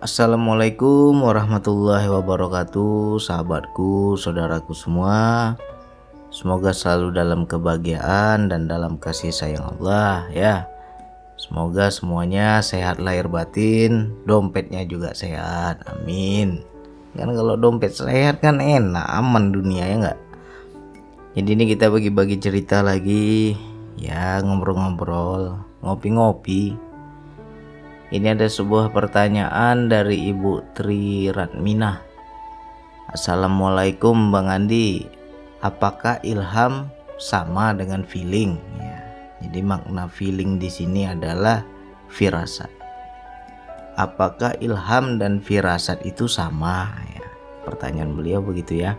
Assalamualaikum warahmatullahi wabarakatuh, sahabatku, saudaraku semua. Semoga selalu dalam kebahagiaan dan dalam kasih sayang Allah ya. Semoga semuanya sehat lahir batin, dompetnya juga sehat, amin. Kan kalau dompet sehat kan enak, aman dunia ya enggak. Jadi ini kita bagi-bagi cerita lagi ya, ngobrol-ngobrol, ngopi-ngopi. Ini ada sebuah pertanyaan dari Ibu Tri Ratminah. Assalamualaikum Bang Andi, apakah ilham sama dengan feeling? Ya, jadi makna feeling di sini adalah firasat. Apakah ilham dan firasat itu sama? Ya, pertanyaan beliau begitu ya.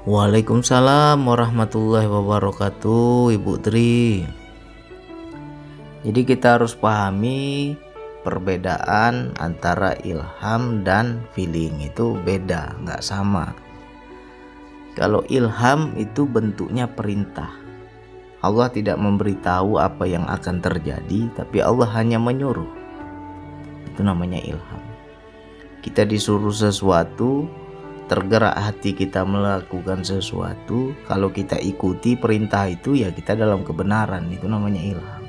Waalaikumsalam warahmatullahi wabarakatuh, Ibu Tri. Jadi kita harus pahami perbedaan antara ilham dan feeling itu beda, nggak sama. Kalau ilham itu bentuknya perintah. Allah tidak memberitahu apa yang akan terjadi, tapi Allah hanya menyuruh. Itu namanya ilham. Kita disuruh sesuatu, tergerak hati kita melakukan sesuatu, kalau kita ikuti perintah itu ya kita dalam kebenaran, itu namanya ilham.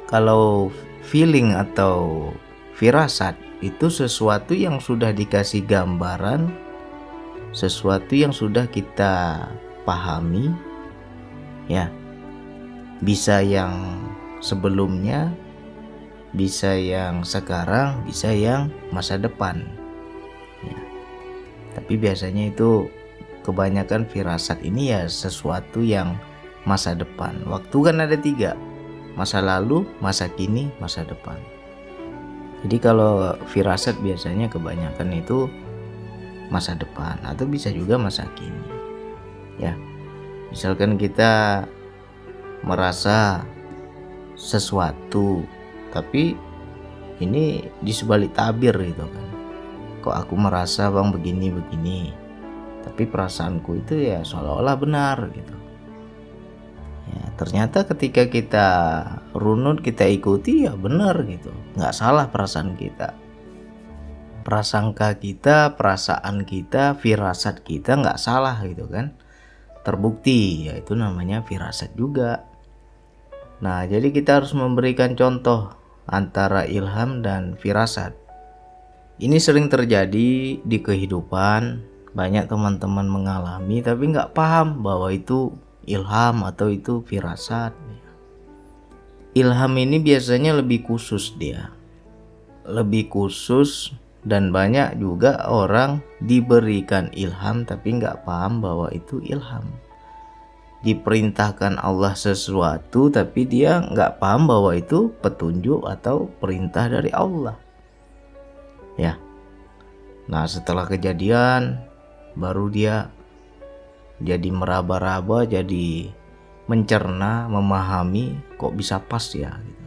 Kalau feeling atau firasat itu sesuatu yang sudah dikasih gambaran, sesuatu yang sudah kita pahami ya, bisa yang sebelumnya, bisa yang sekarang, bisa yang masa depan ya. Tapi biasanya itu kebanyakan firasat ini ya sesuatu yang masa depan. Waktu kan ada 3, masa lalu, masa kini, masa depan. Jadi kalau firasat biasanya kebanyakan itu masa depan atau bisa juga masa kini. Ya, misalkan kita merasa sesuatu, tapi ini di sebalik tabir gitu kan. Kok aku merasa bang begini, tapi perasaanku itu ya seolah-olah benar gitu. Ya, ternyata ketika kita runut, kita ikuti ya benar gitu, nggak salah perasaan kita, prasangka kita, perasaan kita, firasat kita nggak salah gitu kan, terbukti, ya itu namanya firasat juga. Nah jadi kita harus memberikan contoh antara ilham dan firasat. Ini sering terjadi di kehidupan, banyak teman-teman mengalami tapi nggak paham bahwa itu ilham atau itu firasat. Ilham ini biasanya lebih khusus, dia lebih khusus, dan banyak juga orang diberikan ilham tapi nggak paham bahwa itu ilham. Diperintahkan Allah sesuatu tapi dia nggak paham bahwa itu petunjuk atau perintah dari Allah ya. Nah setelah kejadian baru dia jadi meraba-raba, jadi mencerna, memahami kok bisa pas ya gitu.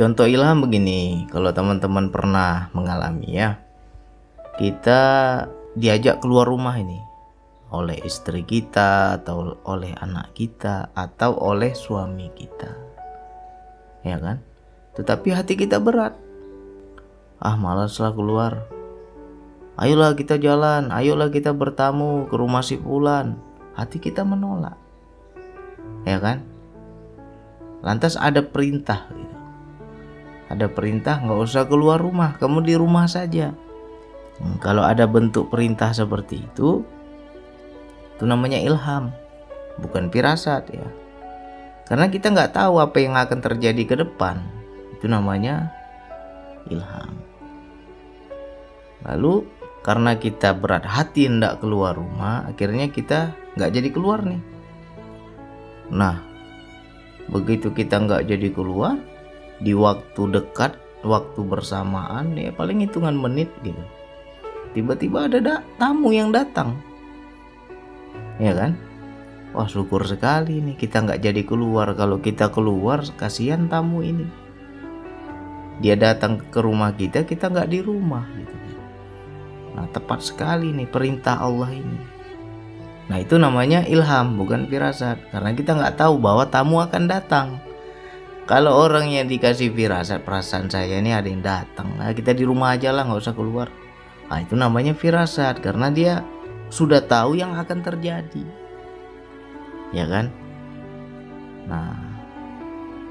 Contoh ilham begini, kalau teman-teman pernah mengalami ya, kita diajak keluar rumah ini oleh istri kita atau oleh anak kita atau oleh suami kita ya kan, tetapi hati kita berat, malaslah keluar, ayolah kita jalan, ayolah kita bertamu ke rumah si fulan. Hati kita menolak ya kan. Lantas ada perintah gitu. Ada perintah nggak usah keluar rumah, kamu di rumah saja. Kalau ada bentuk perintah seperti itu namanya ilham, bukan firasat ya. Karena kita nggak tahu apa yang akan terjadi ke depan, itu namanya ilham. Lalu karena kita berat hati hendak keluar rumah, akhirnya kita nggak jadi keluar nih. Nah begitu kita nggak jadi keluar, di waktu dekat, waktu bersamaan ya paling hitungan menit gitu, tiba-tiba ada tamu yang datang ya kan. Wah syukur sekali nih kita nggak jadi keluar. Kalau kita keluar kasihan tamu ini, dia datang ke rumah kita, kita nggak di rumah gitu. Nah tepat sekali nih perintah Allah ini. Nah itu namanya ilham, bukan firasat, karena kita nggak tahu bahwa tamu akan datang. Kalau orang yang dikasih firasat, perasaan saya ini ada yang datang, nah kita di rumah aja lah, nggak usah keluar. Nah itu namanya firasat, karena dia sudah tahu yang akan terjadi, ya kan? Nah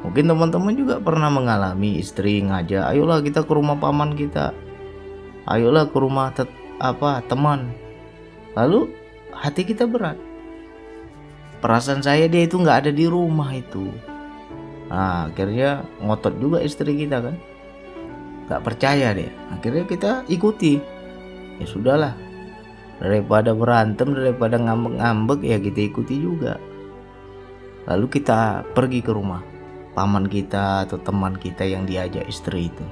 mungkin teman-teman juga pernah mengalami istri ngajak, ayolah kita ke rumah paman kita, ayolah ke rumah teman. Lalu hati kita berat, perasaan saya dia itu nggak ada di rumah itu. Nah akhirnya ngotot juga istri kita kan, nggak percaya dia. Akhirnya kita ikuti. Ya sudahlah, daripada berantem, daripada ngambek-ngambek, ya kita ikuti juga. Lalu kita pergi ke rumah paman kita atau teman kita yang diajak istri itu.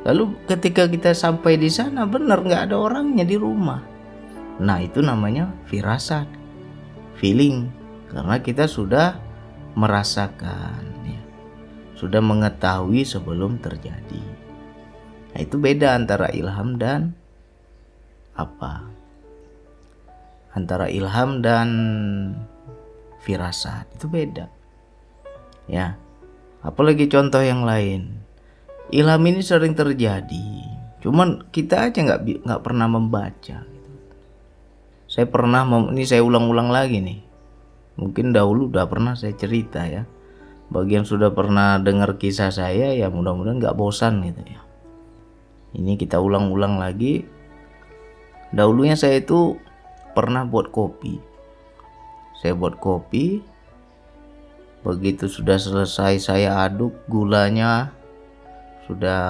Lalu ketika kita sampai di sana, benar nggak ada orangnya di rumah. Nah itu namanya firasat, feeling, karena kita sudah merasakan, ya, sudah mengetahui sebelum terjadi. Nah itu beda antara ilham dan antara ilham dan firasat, itu beda, ya. Apalagi contoh yang lain, ilham ini sering terjadi, cuman kita aja nggak pernah membaca. Saya pernah ini saya ulang-ulang lagi nih. Mungkin dahulu udah pernah saya cerita ya. Bagi yang sudah pernah dengar kisah saya, ya mudah-mudahan nggak bosan gitu ya. Ini kita ulang-ulang lagi. Dahulunya saya itu pernah buat kopi. Saya buat kopi. Begitu sudah selesai saya aduk gulanya, sudah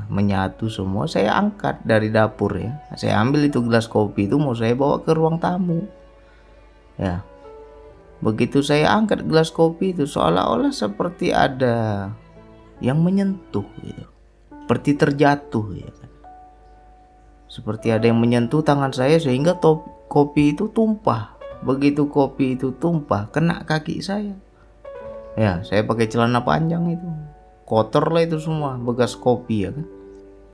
menyatu semua, saya angkat dari dapur ya. Saya ambil itu gelas kopi itu mau saya bawa ke ruang tamu. Ya. Begitu saya angkat gelas kopi itu, seolah-olah seperti ada yang menyentuh gitu. Seperti terjatuh ya. Seperti ada yang menyentuh tangan saya sehingga kopi itu tumpah. Begitu kopi itu tumpah kena kaki saya. Ya, saya pakai celana panjang itu. Kotor lah itu semua, bekas kopi ya kan.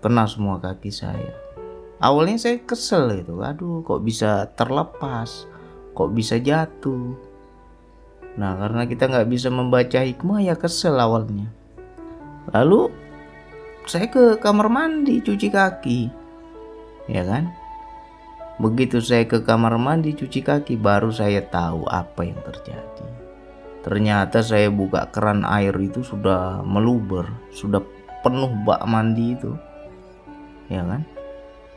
Kena semua kaki saya. Awalnya saya kesel gitu. Aduh, kok bisa terlepas? Kok bisa jatuh? Nah, karena kita nggak bisa membaca hikmah, ya kesel awalnya. Lalu saya ke kamar mandi cuci kaki, ya kan. Begitu saya ke kamar mandi cuci kaki, baru saya tahu apa yang terjadi. Ternyata saya buka keran air itu sudah meluber, sudah penuh bak mandi itu, ya kan.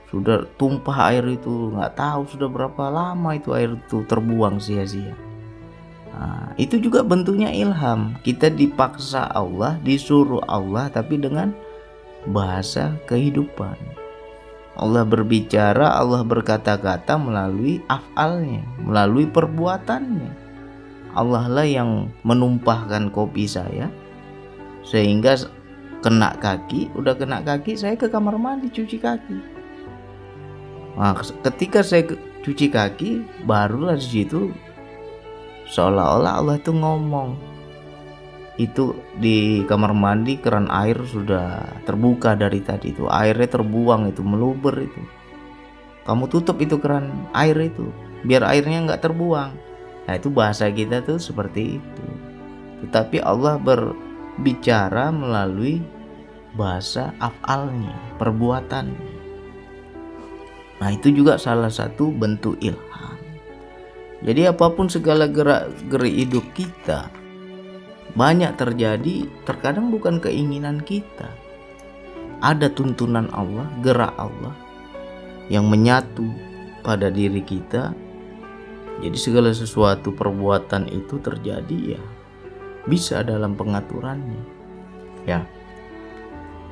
Sudah tumpah air itu, nggak tahu sudah berapa lama itu air itu terbuang sia-sia. Nah, itu juga bentuknya ilham. Kita dipaksa Allah, disuruh Allah, tapi dengan bahasa kehidupan. Allah berbicara, Allah berkata-kata melalui af'alnya, melalui perbuatannya. Allah lah yang menumpahkan kopi saya sehingga kena kaki. Udah kena kaki, saya ke kamar mandi cuci kaki. Nah, ketika saya cuci kaki, barulah di situ seolah-olah Allah itu ngomong. Itu di kamar mandi keran air sudah terbuka dari tadi itu, airnya terbuang itu, meluber itu. Kamu tutup itu keran air itu biar airnya nggak terbuang. Nah itu bahasa kita tuh seperti itu. Tetapi Allah berbicara melalui bahasa af'alnya, perbuatannya. Nah itu juga salah satu bentuk ilham. Jadi apapun segala gerak-gerik hidup kita, banyak terjadi terkadang bukan keinginan kita. Ada tuntunan Allah, gerak Allah yang menyatu pada diri kita. Jadi segala sesuatu perbuatan itu terjadi ya bisa dalam pengaturannya. Ya.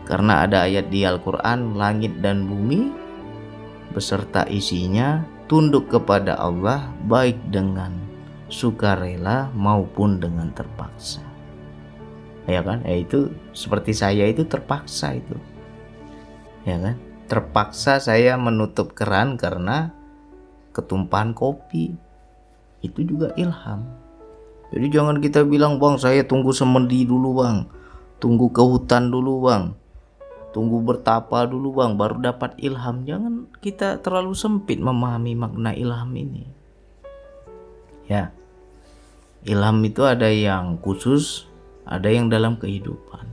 Karena ada ayat di Al-Qur'an, langit dan bumi beserta isinya tunduk kepada Allah baik dengan sukarela maupun dengan terpaksa. Ya kan? Itu seperti saya itu terpaksa itu. Ya kan? Terpaksa saya menutup keran karena ketumpahan kopi. Itu juga ilham. Jadi jangan kita bilang, bang saya tunggu semedi dulu bang, tunggu ke hutan dulu bang, tunggu bertapa dulu bang, baru dapat ilham. Jangan kita terlalu sempit memahami makna ilham ini. Ya, ilham itu ada yang khusus, ada yang dalam kehidupan.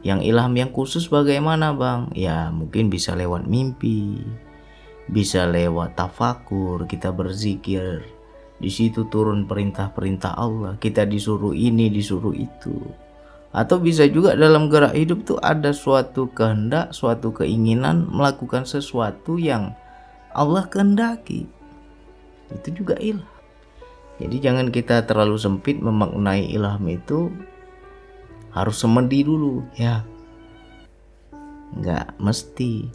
Yang ilham yang khusus bagaimana bang? Ya mungkin bisa lewat mimpi, bisa lewat tafakur, kita berzikir, di situ turun perintah-perintah Allah, kita disuruh ini, disuruh itu. Atau bisa juga dalam gerak hidup tuh ada suatu kehendak, suatu keinginan melakukan sesuatu yang Allah kehendaki. Itu juga ilham. Jadi jangan kita terlalu sempit memaknai ilham itu harus semedi dulu ya. Nggak mesti.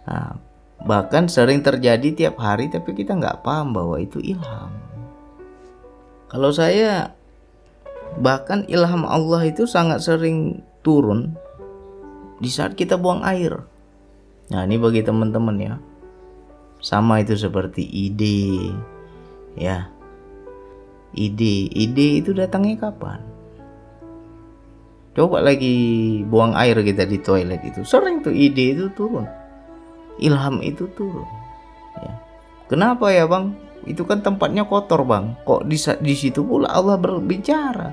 Nah, bahkan sering terjadi tiap hari tapi kita nggak paham bahwa itu ilham. Kalau saya, bahkan ilham Allah itu sangat sering turun di saat kita buang air. Nah ini bagi teman-teman ya, sama itu seperti ide ya. Ide itu datangnya kapan? Coba lagi buang air kita di toilet, itu sering tuh ide itu turun, ilham itu turun ya. Kenapa ya bang? Itu kan tempatnya kotor bang, kok di situ pula Allah berbicara,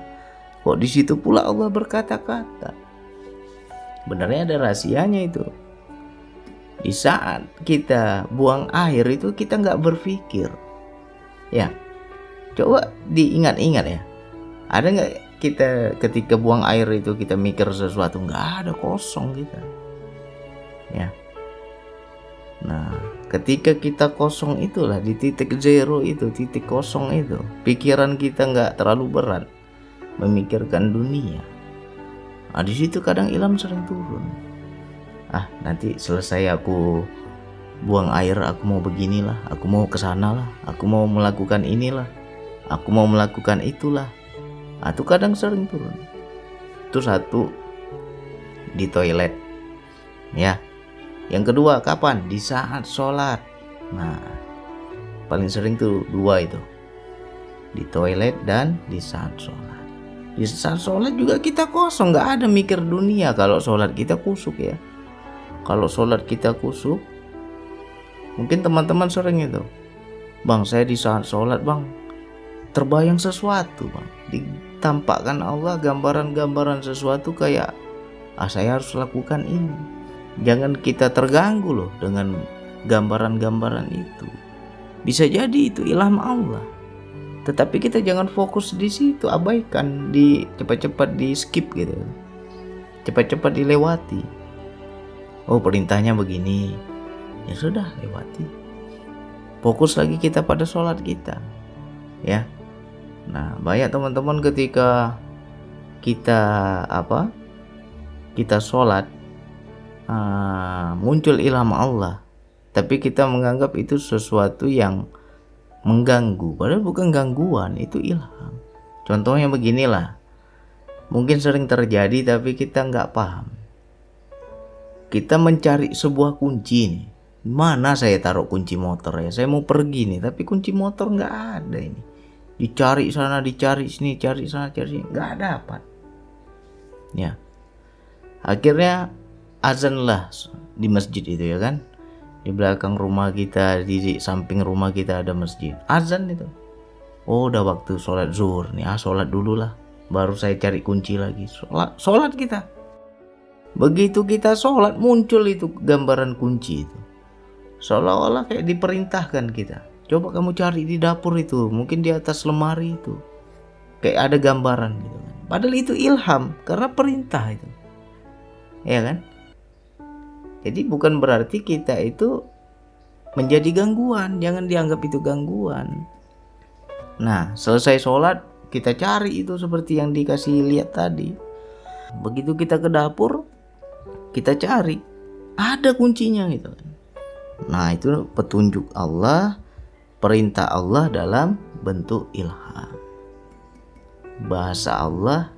kok di situ pula Allah berkata-kata. Benarnya ada rahasianya itu. Di saat kita buang air itu kita nggak berpikir ya. Coba diingat-ingat ya, ada nggak kita ketika buang air itu kita mikir sesuatu? Nggak ada, kosong kita ya. Nah ketika kita kosong itulah, di titik zero itu, titik kosong itu, pikiran kita nggak terlalu berat memikirkan dunia. Nah di situ kadang ilham sering turun. Nanti selesai aku buang air, aku mau beginilah, aku mau kesana lah, aku mau melakukan inilah, aku mau melakukan itulah. Itu kadang sering turun. Itu satu, di toilet ya. Yang kedua kapan? Di saat sholat. Nah paling sering tuh dua itu, di toilet dan di saat sholat. Di saat sholat juga kita kosong, nggak ada mikir dunia. Kalau sholat kita kusuk ya, kalau sholat kita kusuk, mungkin teman-teman sering itu, bang saya di saat sholat bang terbayang sesuatu bang, ditampakkan Allah gambaran-gambaran sesuatu kayak saya harus lakukan ini. Jangan kita terganggu loh dengan gambaran-gambaran itu. Bisa jadi itu ilham Allah, tetapi kita jangan fokus di situ, abaikan, cepat-cepat di skip gitu, cepat-cepat dilewati. Oh perintahnya begini, ya sudah lewati. Fokus lagi kita pada sholat kita ya. Nah banyak teman-teman ketika kita kita sholat, muncul ilham Allah, tapi kita menganggap itu sesuatu yang mengganggu, padahal bukan gangguan, itu ilham. Contohnya beginilah, mungkin sering terjadi tapi kita nggak paham. Kita mencari sebuah kunci nih, mana saya taruh kunci motor ya, saya mau pergi nih tapi kunci motor nggak ada ini, dicari sana dicari sini, cari sana cari sini, nggak dapat ya. Akhirnya azanlah di masjid itu ya kan, di belakang rumah kita, di samping rumah kita ada masjid, azan itu. Oh udah waktu sholat zuhur nih, sholat dulu lah, baru saya cari kunci lagi, sholat kita. Begitu kita sholat, muncul itu gambaran kunci itu, seolah-olah kayak diperintahkan kita, coba kamu cari di dapur itu, mungkin di atas lemari itu kayak ada gambaran gitu kan. Padahal itu ilham, karena perintah itu ya kan. Jadi bukan berarti kita itu menjadi gangguan, jangan dianggap itu gangguan. Nah selesai sholat kita cari itu seperti yang dikasih lihat tadi. Begitu kita ke dapur, kita cari, ada kuncinya gitu. Nah itu petunjuk Allah, perintah Allah dalam bentuk ilham, bahasa Allah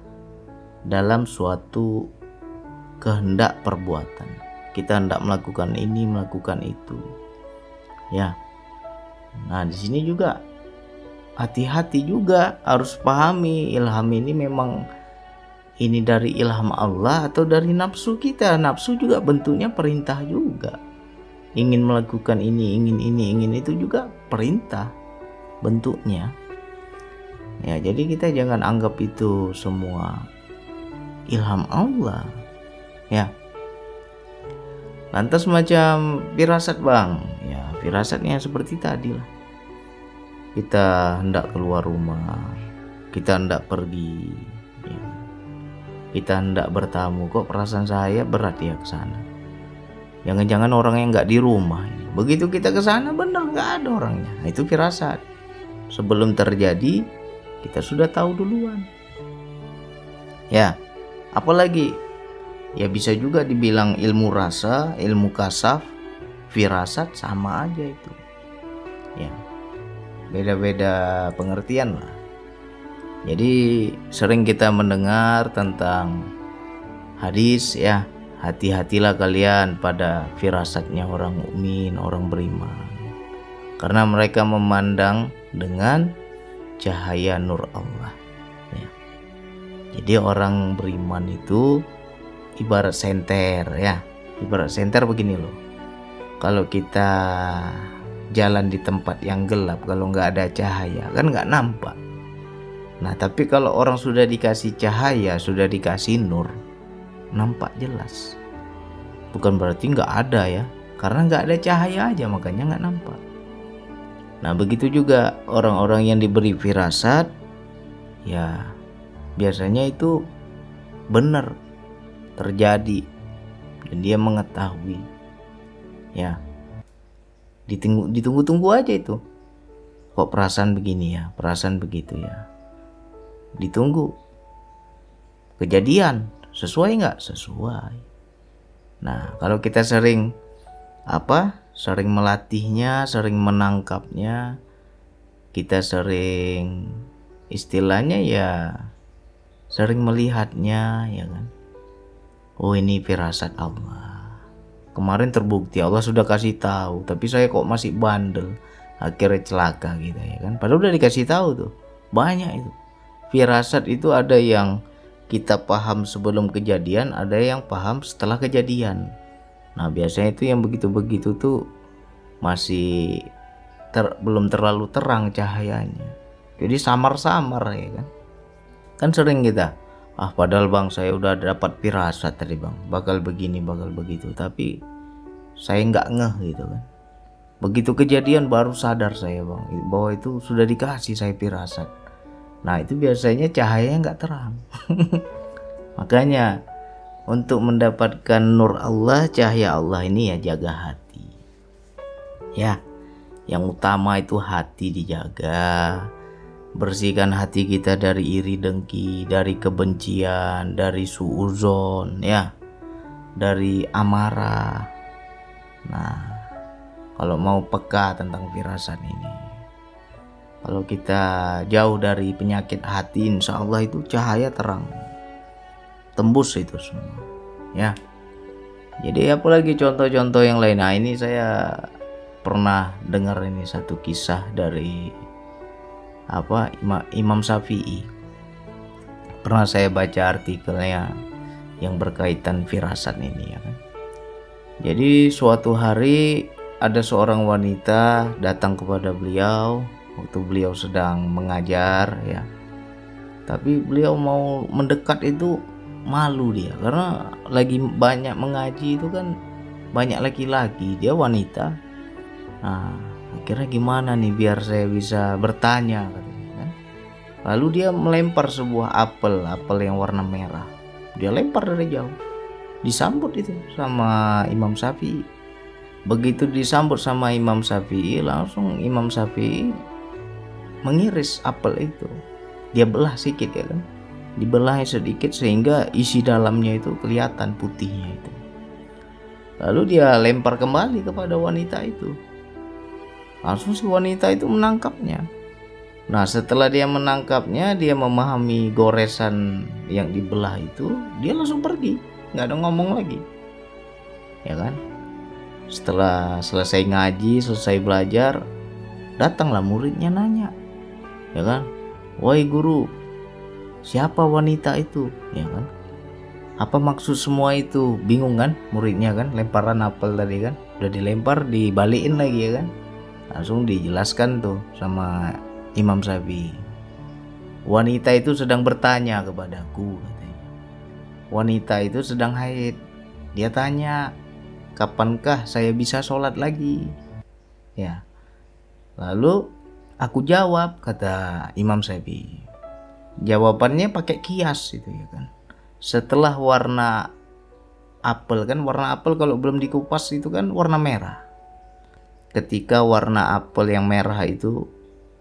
dalam suatu kehendak perbuatan. Kita hendak melakukan ini, melakukan itu ya. Nah di sini juga hati-hati juga, harus pahami ilham ini memang ini dari ilham Allah atau dari nafsu kita. Nafsu juga bentuknya perintah juga, ingin melakukan ini, ingin itu juga perintah bentuknya Ya, jadi kita jangan anggap itu semua ilham Allah. Ya. Lantas macam firasat bang, ya firasatnya seperti tadi lah. Kita hendak keluar rumah, kita hendak pergi, ya. Kita hendak bertamu, kok perasaan saya berat ya ke sana. Jangan-jangan orang yang nggak di rumah. Begitu kita ke sana bener nggak ada orangnya. Nah, itu firasat. Sebelum terjadi kita sudah tahu duluan. Ya, apalagi ya bisa juga dibilang ilmu rasa, ilmu kasaf, firasat sama aja itu. Ya, beda-beda pengertian lah. Jadi sering kita mendengar tentang hadis ya, hati-hatilah kalian pada firasatnya orang mukmin, orang beriman. Karena mereka memandang dengan cahaya nur Allah. Ya. Jadi orang beriman itu ibarat senter ya. Ibarat senter begini loh. Kalau kita jalan di tempat yang gelap, kalau nggak ada cahaya kan nggak nampak. Nah tapi kalau orang sudah dikasih cahaya, sudah dikasih nur, nampak jelas. Bukan berarti nggak ada ya, karena nggak ada cahaya aja makanya nggak nampak. Nah begitu juga orang-orang yang diberi firasat, ya biasanya itu benar terjadi dan dia mengetahui. Ya, ditunggu-tunggu aja itu. Kok perasaan begini ya, perasaan begitu ya. Ditunggu. Kejadian sesuai nggak? Sesuai. Nah, kalau kita sering sering melatihnya, sering menangkapnya, kita sering istilahnya ya sering melihatnya ya kan. Oh ini firasat Allah. Kemarin terbukti Allah sudah kasih tahu, tapi saya kok masih bandel, akhirnya celaka gitu ya kan. Padahal udah dikasih tahu tuh, banyak itu. Firasat itu ada yang kita paham sebelum kejadian, ada yang paham setelah kejadian. Nah biasanya itu yang begitu-begitu tuh masih belum terlalu terang cahayanya. Jadi samar-samar ya kan. Kan sering kita, padahal bang saya udah dapat firasat tadi bang, bakal begini, bakal begitu. Tapi saya nggak ngeh gitu kan. Begitu kejadian baru sadar saya bang, bahwa itu sudah dikasih saya firasat. Nah itu biasanya cahayanya nggak terang. Makanya untuk mendapatkan nur Allah, cahaya Allah ini ya jaga hati. Ya, yang utama itu hati dijaga. Bersihkan hati kita dari iri dengki, dari kebencian, dari suudzon ya, dari amarah. Nah, kalau mau peka tentang firasat ini, kalau kita jauh dari penyakit hati, insya Allah itu cahaya terang, tembus itu semua ya. Jadi apalagi contoh-contoh yang lain. Nah ini saya pernah dengar ini satu kisah dari Imam Syafi'i. Pernah saya baca artikelnya yang berkaitan firasat ini ya kan. Jadi suatu hari ada seorang wanita datang kepada beliau waktu beliau sedang mengajar ya. Tapi beliau mau mendekat itu malu dia, karena lagi banyak mengaji itu kan banyak laki-laki, dia wanita. Nah akhirnya gimana nih biar saya bisa bertanya katanya kan. Lalu dia melempar sebuah apel yang warna merah. Dia lempar dari jauh. Disambut itu sama Imam Syafi'i. Begitu disambut sama Imam Syafi'i, langsung Imam Syafi'i mengiris apel itu. Dia belah sedikit ya kan. Dibelahnya sedikit sehingga isi dalamnya itu kelihatan putihnya itu. Lalu dia lempar kembali kepada wanita itu. Langsung si wanita itu menangkapnya. Nah setelah dia menangkapnya, dia memahami goresan yang dibelah itu, dia langsung pergi, nggak ada ngomong lagi ya kan. Setelah selesai ngaji, selesai belajar, datanglah muridnya nanya ya kan, wahai guru, siapa wanita itu ya kan, apa maksud semua itu? Bingung kan muridnya kan, lemparan apel tadi kan udah dilempar, dibalikin lagi ya kan. Langsung dijelaskan tuh sama Imam Syafi'i. Wanita itu sedang bertanya kepadaku, katanya. Wanita itu sedang haid. Dia tanya, kapankah saya bisa sholat lagi? Ya. Lalu aku jawab, kata Imam Syafi'i. Jawabannya pakai kias itu ya kan. Setelah warna apel kan, warna apel kalau belum dikupas itu kan warna merah. Ketika warna apel yang merah itu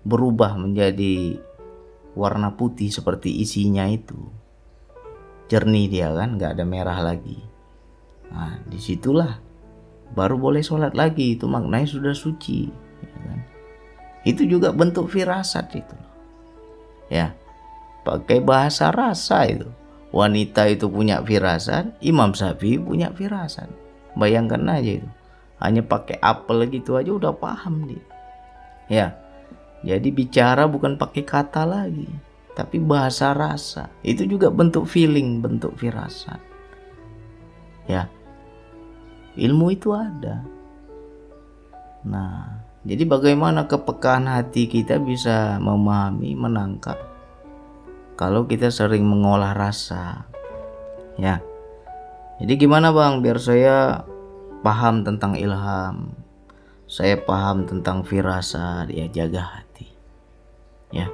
berubah menjadi warna putih seperti isinya itu, jernih dia kan, nggak ada merah lagi. Nah, disitulah baru boleh sholat lagi, itu maknanya sudah suci, ya kan? Itu juga bentuk firasat itu, ya, pakai bahasa rasa itu. Wanita itu punya firasat, Imam Syafi'i punya firasat. Bayangkan aja itu, hanya pakai apel gitu aja udah paham dia, ya. Jadi bicara bukan pakai kata lagi, tapi bahasa rasa. Itu juga bentuk feeling, bentuk firasat. Ya, ilmu itu ada. Nah, jadi bagaimana kepekaan hati kita bisa memahami, menangkap kalau kita sering mengolah rasa. Ya, jadi gimana Bang biar saya paham tentang ilham, saya paham tentang firasat, ya jaga hati. Ya,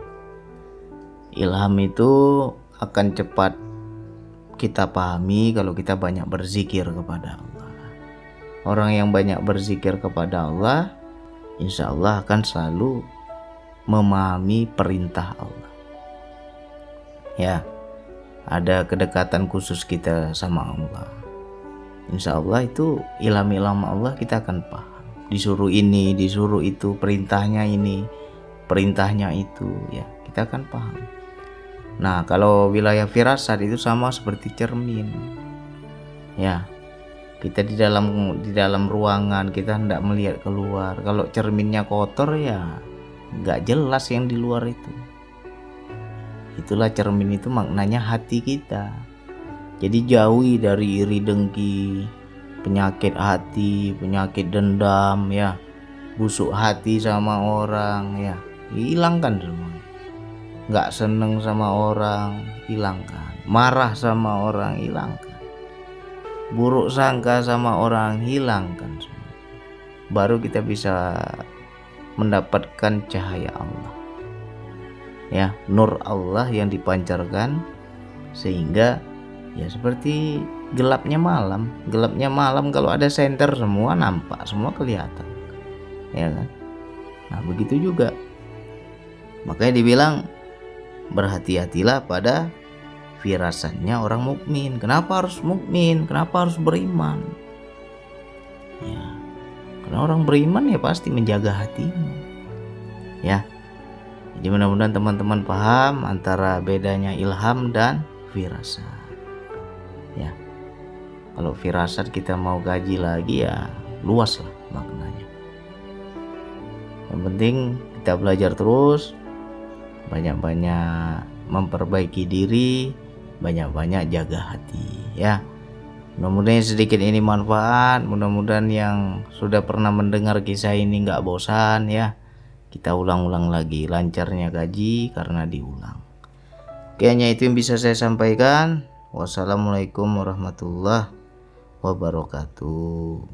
ilham itu akan cepat kita pahami kalau kita banyak berzikir kepada Allah. Orang yang banyak berzikir kepada Allah, insya Allah akan selalu memahami perintah Allah. Ya, ada kedekatan khusus kita sama Allah. Insya Allah itu ilham-ilham Allah kita akan paham. Disuruh ini, disuruh itu, perintahnya ini, perintahnya itu, ya kita akan paham. Nah, kalau wilayah firasat itu sama seperti cermin. Ya, kita di dalam ruangan kita hendak melihat keluar. Kalau cerminnya kotor ya nggak jelas yang di luar itu. Itulah cermin itu maknanya hati kita. Jadi jauhi dari iri dengki, penyakit hati, penyakit dendam, ya, busuk hati sama orang, ya, hilangkan semua. Nggak seneng sama orang, hilangkan. Marah sama orang, hilangkan. Buruk sangka sama orang, hilangkan semua. Baru kita bisa mendapatkan cahaya Allah, ya, nur Allah yang dipancarkan, sehingga ya seperti gelapnya malam. Gelapnya malam kalau ada senter semua nampak, semua kelihatan, ya kan. Nah begitu juga, makanya dibilang berhati-hatilah pada firasatnya orang mukmin. Kenapa harus mukmin? Kenapa harus beriman? Ya, karena orang beriman ya pasti menjaga hatimu, ya. Jadi mudah-mudahan teman-teman paham antara bedanya ilham dan firasat. Ya, kalau firasat kita mau gaji lagi ya luas lah maknanya. Yang penting kita belajar terus, banyak-banyak memperbaiki diri, banyak-banyak jaga hati, ya. Mudah-mudahan sedikit ini manfaat. Mudah-mudahan yang sudah pernah mendengar kisah ini nggak bosan, ya. Kita ulang-ulang lagi, lancarnya gaji karena diulang. Oke, hanya itu yang bisa saya sampaikan. Wassalamualaikum warahmatullahi wabarakatuh.